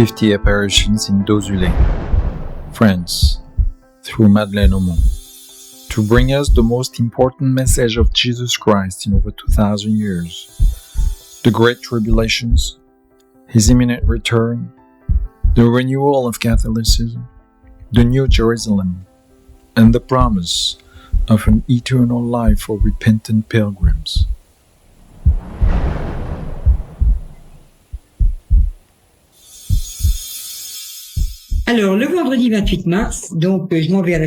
50 apparitions in Dozulé, France, through Madeleine Aumont, to bring us the most important message of Jesus Christ in over 2,000 years, the Great Tribulations, His imminent return, the renewal of Catholicism, the New Jerusalem, and the promise of an eternal life for repentant pilgrims. Alors, le vendredi 28 mars, donc, je m'en vais à la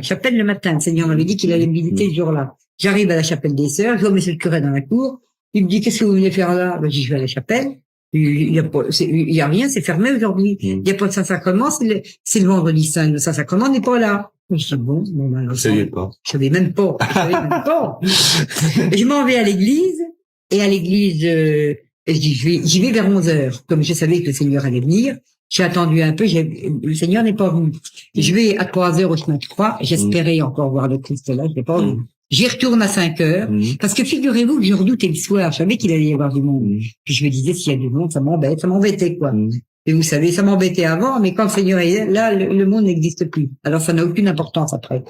chapelle le matin. Le Seigneur m'avait dit qu'il allait me visiter ce jour-là. J'arrive à la chapelle des Sœurs, je vois monsieur le curé dans la cour. Il me dit, qu'est-ce que vous venez faire là? Ben, je dis, je vais à la chapelle. Il y a rien, c'est fermé aujourd'hui. Il n'y a pas de Saint-Sacrement, c'est le vendredi saint. Le Saint-Sacrement n'est pas là. Je dis, bon, ben, je savais pas. Je savais même pas. Je m'en vais à l'église, et à l'église, je dis, j'y vais vers 11h. Comme je savais que le Seigneur allait venir, j'ai attendu un peu, le Seigneur n'est pas venu. Je vais à 3h au chemin de croix, j'espérais encore voir le Christ là, je l'ai pas vu. J'y retourne à 5h, parce que figurez-vous que je redoutais le soir, je savais qu'il allait y avoir du monde. Puis je me disais, s'il y a du monde, ça m'embêtait, quoi. Et vous savez, ça m'embêtait avant, mais quand le Seigneur est là, le monde n'existe plus. Alors ça n'a aucune importance après.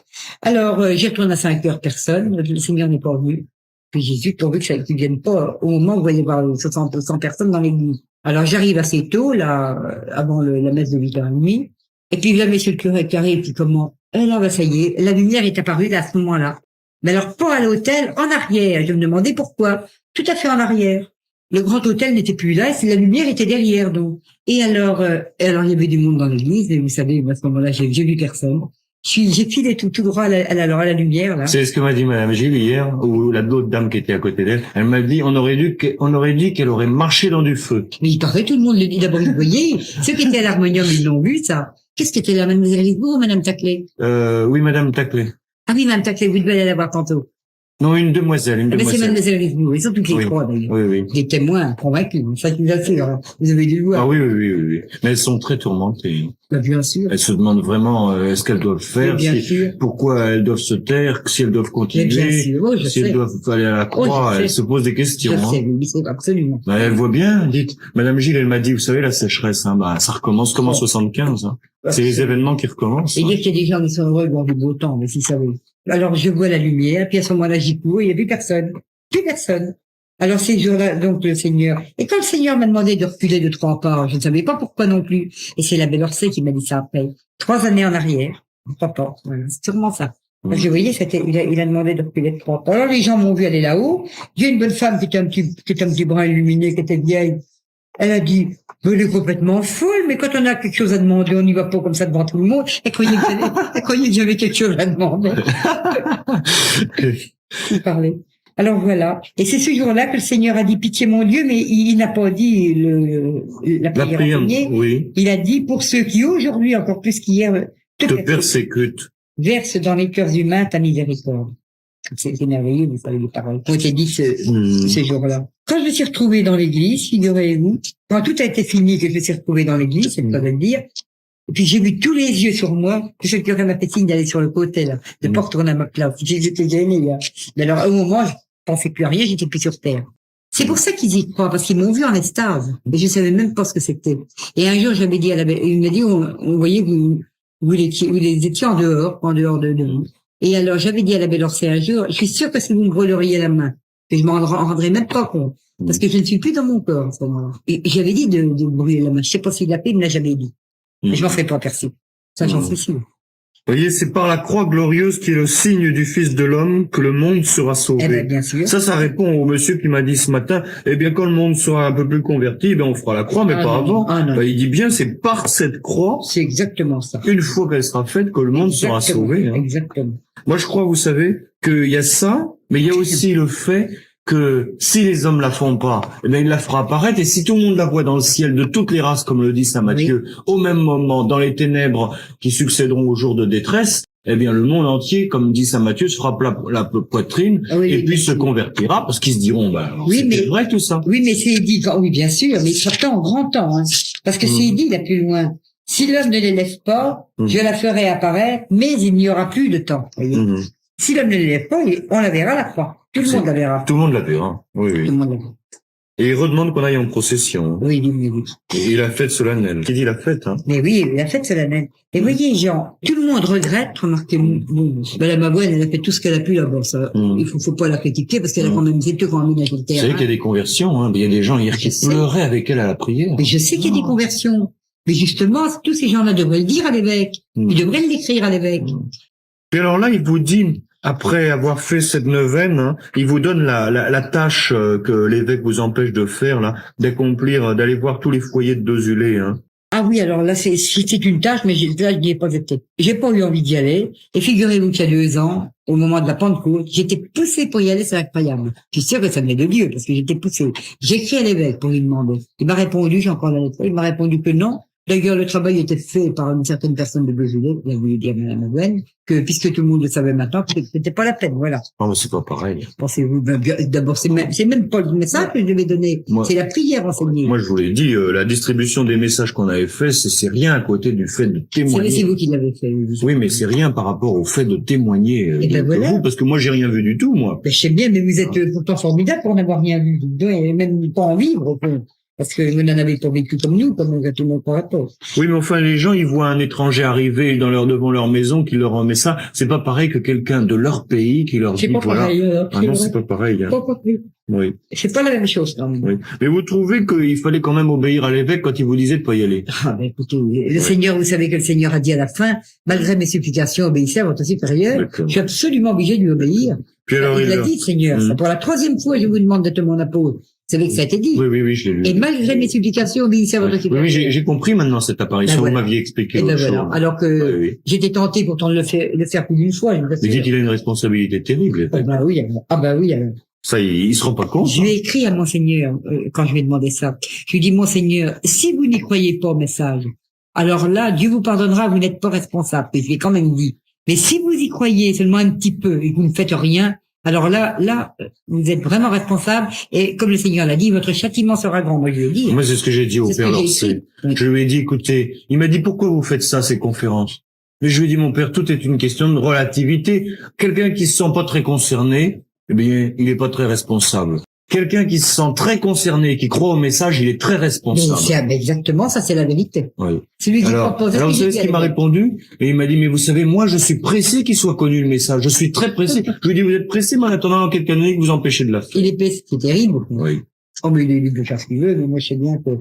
Alors, j'y retourne à 5h, personne, le Seigneur n'est pas venu. Puis Jésus, pourvu que ça ne vienne pas au moment où il va y avoir 100 personnes dans l'église. Alors j'arrive assez tôt, là, avant la messe de 8h30, et puis là, monsieur le curé qui arrive, puis comment? Alors, bah, ça y est, la lumière est apparue là, à ce moment-là. Mais alors, pas à l'hôtel, en arrière. Je me demandais pourquoi. Tout à fait en arrière. Le grand hôtel n'était plus là, et la lumière était derrière, donc. Et alors, il y avait du monde dans l'église, et vous savez, à ce moment-là, j'ai vu personne. J'ai filé tout droit à la lumière, là. C'est ce que m'a dit Madame Gilles hier, ou la d'autres dame qui était à côté d'elle. Elle m'a dit, on aurait dit qu'elle aurait marché dans du feu. Mais il paraît, tout le monde le dit d'abord, vous voyez. Ceux qui étaient à l'harmonium, ils l'ont vu, ça. Qu'est-ce qui était là, mademoiselle Lisbourg ou madame Taclé? Oui, Madame Taclé. Ah oui, madame Taclé, vous devez aller la voir tantôt. Non, une demoiselle. Mais c'est mademoiselle Lisbourg, ils sont toutes les trois, d'ailleurs. Oui. Les témoins convaincus, ça je vous assure. Vous avez dû le voir. Ah oui. Mais elles sont très tourmentées. Bah, bien sûr. Elles se demandent vraiment, est-ce qu'elles doivent faire, bien sûr. pourquoi elles doivent se taire, si elles doivent continuer, bien sûr. Oh, si elles doivent aller à la croix, elles se posent des questions. Je sais, oui, absolument. Bah, elle voit bien, dites. Madame Gilles, elle m'a dit, vous savez, la sécheresse, ça recommence comme en 75, C'est les événements qui recommencent. Et dire qu'il y a des gens qui sont heureux dans du beau temps, mais si ça veut. Alors, je vois la lumière, puis à ce moment-là, j'y cours, et il n'y a plus personne. Plus personne. Alors, ces jours-là, donc, le Seigneur. Et quand le Seigneur m'a demandé de reculer de 3 pas, je ne savais pas pourquoi non plus. Et c'est l'abbé Orsay qui m'a dit ça après. 3 années en arrière. 3 pas. Voilà. C'est sûrement ça. Parce que vous voyez, il a demandé de reculer de 3 pas. Alors, les gens m'ont vu aller là-haut. J'ai une bonne femme qui était un petit brin illuminé, qui était vieille. Elle a dit, elle est complètement folle, mais quand on a quelque chose à demander, on n'y va pas comme ça devant tout le monde. Elle croyait que j'avais quelque chose à demander. Il parlait. Alors voilà. Et c'est ce jour-là que le Seigneur a dit, pitié mon Dieu, mais il n'a pas dit la prière en premier. Oui. Il a dit, pour ceux qui aujourd'hui, encore plus qu'hier, te persécutent, verse dans les cœurs humains ta miséricorde. C'est merveilleux, vous savez les paroles qui ont été dites ce jour-là. Quand je me suis retrouvée dans l'église, figurez-vous, quand tout a été fini, que je me suis retrouvée dans l'église, c'est le cas de le dire, et puis j'ai vu tous les yeux sur moi, que ce curé m'a fait signe d'aller sur le côté, là, de pas retourner à ma place. J'étais gênée, là. Mais alors, au moment, je pensais plus à rien, j'étais plus sur terre. C'est pour ça qu'ils y croient, parce qu'ils m'ont vu en extase, et je savais même pas ce que c'était. Et un jour, j'avais dit à l'abbé, il m'a dit, on voyait que vous étiez en dehors de vous. Et alors, j'avais dit à l'abbé Orsay un jour, je suis sûre que si vous me brûleriez la main, que je m'en rendrais même pas compte, parce que je ne suis plus dans mon corps, à ce moment-là. Et j'avais dit de brûler la main. Je sais pas si la paix ne l'a jamais dit. Mais je m'en ferai pas percer. Ça, j'en suis sûr. Vous voyez, c'est par la croix glorieuse qui est le signe du Fils de l'homme que le monde sera sauvé. Eh ben, bien sûr. Ça répond au monsieur qui m'a dit ce matin, eh bien, quand le monde sera un peu plus converti, on fera la croix, mais pas avant. Il dit bien, c'est par cette croix. C'est exactement ça. Une fois qu'elle sera faite, que le monde sera sauvé. Exactement. Moi, je crois, vous savez, qu'il y a ça, mais il y a aussi le fait que si les hommes la font pas, il la fera apparaître, et si tout le monde la voit dans le ciel de toutes les races, comme le dit saint Matthieu, au même moment, dans les ténèbres qui succéderont aux jours de détresse, le monde entier, comme dit saint Matthieu, se frappe la poitrine, et puis se convertira, parce qu'ils se diront, c'est vrai tout ça. Oui, mais c'est dit, oui, bien sûr, mais surtout en grand temps, parce que c'est dit là plus loin. Si l'homme ne l'élève pas, je la ferai apparaître, mais il n'y aura plus de temps. Si l'homme ne l'élève pas, on la verra la croix. Tout le monde la verra. Tout le monde la verra. Oui. Tout le monde la verra. Et il redemande qu'on aille en procession. Oui, oui. Et la fête solennelle. Qui dit la fête, hein? Mais oui, la fête solennelle. Et voyez, Jean, tout le monde regrette, remarquez, Madame Aumont, elle a fait tout ce qu'elle a pu là-bas, ça. Il faut pas la critiquer parce qu'elle a quand même fait tout quand même une Vous savez qu'il y a des conversions, hein. Il y a des gens hier qui pleuraient avec elle à la prière. Mais je sais qu'il y a des conversions. Mais justement, tous ces gens-là devraient le dire à l'évêque. Ils devraient l'écrire à l'évêque. Puis alors là, il vous dit, après avoir fait cette neuvaine, hein, il vous donne la tâche que l'évêque vous empêche de faire, là, d'accomplir, d'aller voir tous les foyers de Dozulé, hein. Ah oui, alors là, c'est une tâche, mais là, je n'y ai pas été. J'ai pas eu envie d'y aller. Et figurez-vous qu'il y a 2 ans, au moment de la Pentecôte, j'étais poussée pour y aller, c'est incroyable. Je suis sûre que ça venait de Dieu, parce que j'étais poussée. J'ai écrit à l'évêque pour lui demander. Il m'a répondu, j'ai encore la lettre, il m'a répondu que non. D'ailleurs, le travail était fait par une certaine personne de Dozulé, il a voulu dire à Madame Aumont, que puisque tout le monde le savait maintenant, que c'était pas la peine, voilà. Non, mais c'est pas pareil. Pensez-vous, d'abord, c'est même pas le message que je devais donner, c'est la prière enseignée. Moi, je vous l'ai dit, la distribution des messages qu'on avait fait, c'est rien à côté du fait de témoigner. C'est vous qui l'avez fait. Oui, mais c'est rien par rapport au fait de témoigner voilà. vous, parce que moi, j'ai rien vu du tout, moi. Ben, je sais bien, mais vous êtes pourtant formidable pour n'avoir rien vu, et même pas en vivre, au fond. Parce que vous n'en avez pas vécu comme nous, comme tout le monde croit pas. Oui, mais enfin, les gens, ils voient un étranger arriver devant leur maison, qui leur remet ça. C'est pas pareil que quelqu'un de leur pays qui leur dit, voilà. Pareil, ah non, c'est pas pareil. Hein. Oui. C'est pas la même chose, quand même. Oui. Mais vous trouvez qu'il fallait quand même obéir à l'évêque quand il vous disait de pas y aller? Ah, ben, écoutez, le Seigneur, vous savez que le Seigneur a dit à la fin, malgré mes supplications, obéissez à votre supérieur. Je suis absolument obligé de lui obéir. Puis alors, il a dit, Seigneur, c'est pour la 3e fois, je vous demande d'être mon apôtre. Vous savez que ça a été dit. Oui, je l'ai lu. Et malgré mes supplications, obéissez à votre supérieur. Oui, j'ai compris maintenant cette apparition. Ben, vous m'aviez expliqué. Ben, voilà. Alors que j'étais tenté pourtant de le faire plus d'une fois. Mais dites qu'il a une responsabilité terrible. Ah ben oui, alors. Ça, il se rend pas compte. Je lui ai écrit à Monseigneur, quand je lui ai demandé ça. Je lui ai dit, Monseigneur, si vous n'y croyez pas au message, alors là, Dieu vous pardonnera, vous n'êtes pas responsable. Et je lui ai quand même dit. Mais si vous y croyez seulement un petit peu et que vous ne faites rien, alors là, vous êtes vraiment responsable. Et comme le Seigneur l'a dit, votre châtiment sera grand. Moi, je lui ai dit. Moi, c'est ce que j'ai dit au Père Lorcé. Je lui ai dit, écoutez, il m'a dit, pourquoi vous faites ça, ces conférences? Mais je lui ai dit, mon père, tout est une question de relativité. Quelqu'un qui se sent pas très concerné, eh bien, il est pas très responsable. Quelqu'un qui se sent très concerné, qui croit au message, il est très responsable. Mais exactement, ça c'est la vérité. Oui. Celui qui alors vous savez ce qu'il m'a répondu? Et il m'a dit, mais vous savez, moi je suis pressé qu'il soit connu le message. Je suis très pressé. Je lui ai dit, vous êtes pressé, mais en attendant quelques années que vous empêchez de la faire. Il est pressé, c'est terrible. Oui. Oh, mais il peut faire ce qu'il veut, mais moi je sais bien que...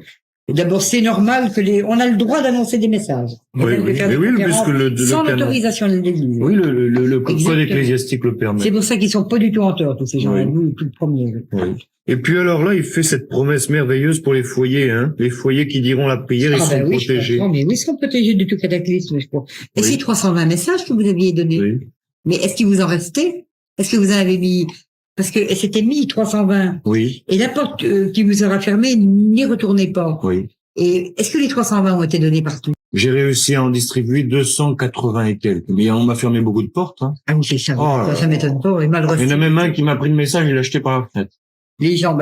D'abord, c'est normal que on a le droit d'annoncer des messages. Oui, puisque sans l'autorisation de l'Église. Oui, le code ecclésiastique le permet. C'est pour ça qu'ils sont pas du tout en tort, tous ces gens-là, nous, tout le premier. Oui. Et puis alors là, il fait cette promesse merveilleuse pour les foyers, hein. Les foyers qui diront la prière, ils sont protégés. Mais oui, ils sont protégés de tout cataclysme, je crois. Et ces 320 messages que vous aviez donnés, mais est-ce qu'il vous en restait? Est-ce que vous en avez mis? Parce que c'était mis 320. Oui. Et la porte qui vous sera fermée, n'y retournez pas. Oui. Et est-ce que les 320 ont été donnés partout? J'ai réussi à en distribuer 280 et quelques. Mais on m'a fermé beaucoup de portes, hein. Ah oui, c'est ça. Ça m'étonne pas. Et mal reçu. Il y en a même un qui m'a pris le message et l'a jeté par la fenêtre. Les gens,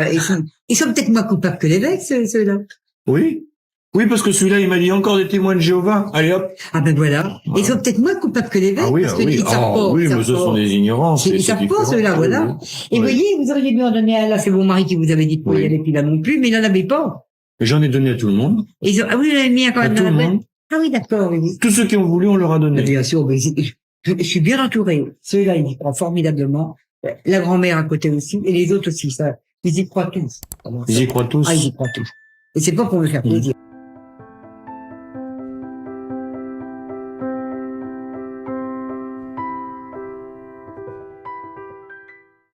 ils sont peut-être moins coupables que l'évêque, ceux-là. Oui. Oui, parce que celui-là, il m'a dit encore des témoins de Jéhovah. Allez hop. Ah ben voilà. Ils sont peut-être moins coupables que l'évêque. Parce qu'ils savent pas. Oui, mais ce sont des ignorances. Ils savent pas, ceux-là, voilà. Et voyez, vous auriez dû en donner un là, c'est mon mari qui vous avait dit de pas y aller, puis là non plus, mais il n'en avait pas. Et j'en ai donné à tout le monde. Ah oui, vous avez mis un quand même dans la bête. Ah oui, d'accord, oui. Tous ceux qui ont voulu, on leur a donné. Bien sûr, mais je suis bien entouré. Ceux-là, ils y croient formidablement. La grand-mère à côté aussi, et les autres aussi, ça. Ils y croient tous. Ils y croient tous. Ah, ils y croient tous. Et c'est pas pour me faire plaisir.